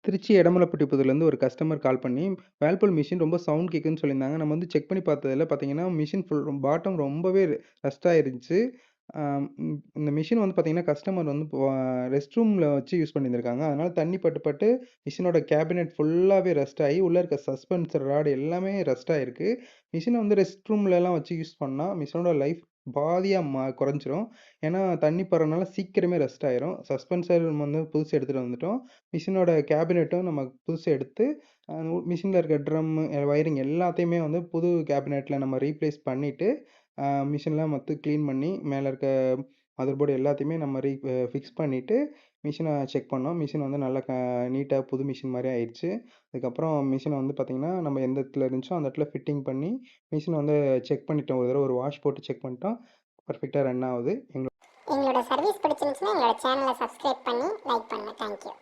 திருச்சி எடமலைப்பட்டிப்புதூர்லேருந்து ஒரு கஸ்டமர் கால் பண்ணி, Whirlpool machine ரொம்ப சவுண்ட் கேட்குதுன்னு சொல்லியிருந்தாங்க. நம்ம வந்து செக் பண்ணி பார்த்ததுல பார்த்தீங்கன்னா, மிஷின் பாட்டம் ரொம்பவே ரஸ்ட் ஆயிருந்துச்சு. இந்த மிஷின் வந்து பார்த்தீங்கன்னா, கஸ்டமர் வந்து ரெஸ்ட் ரூம்ல வச்சு யூஸ் பண்ணியிருந்திருக்காங்க. அதனால தண்ணி பட்டு பட்டு மிஷினோட கேபினெட் ஃபுல்லாவே ரஸ்ட் ஆயி, உள்ள இருக்க சஸ்பென்சர் ராட் எல்லாமே ரஸ்ட் ஆயிருக்கு. மிஷின வந்து ரெஸ்ட் ரூம்லலாம் வச்சு யூஸ் பண்ணா, மிஷினோட லைஃப் பாதியா குறைஞ்சிரும். ஏன்னா, தண்ணி படுறனால சீக்கிரமே ரஸ்ட் ஆயிரும். சஸ்பென்சர் வந்து புதுசு எடுத்துட்டு வந்துட்டோம். மிஷினோட கேபினெட்டும் நம்ம புதுசா எடுத்து, மிஷின்ல இருக்க ட்ரம்மு, வயரிங் எல்லாத்தையுமே வந்து புது கேபினெட்ல நம்ம ரீப்ளேஸ் பண்ணிட்டு, மிஷின்லாம் மொத்தம் கிளீன் பண்ணி, மேல இருக்க மதர் போர்டு எல்லாத்தையுமே நம்ம ஃபிக்ஸ் பண்ணிட்டு, மிஷின செக் பண்ணோம். மிஷின் வந்து நல்லா நீட்டா புது மிஷின் மாரி ஆயிருச்சு. அதுக்கப்புறம் மிஷின வந்து பார்த்தீங்கன்னா, நம்ம எந்த இடத்துல இருந்துச்சோ, அந்த இடத்துல ஃபிட்டிங் பண்ணி, மிஷின வந்து செக் பண்ணிட்டோம். ஒரு தடவ ஒரு வாஷ் போட்டு செக் பண்ணிட்டோம். பெர்ஃபெக்ட்டா ரன் ஆவுது. எங்களோட சர்வீஸ் பிடிச்சிருந்துச்சுன்னா எங்களோட சேனலை சப்ஸ்கிரைப் பண்ணி லைக் பண்ணுங்கள். தேங்க்யூ.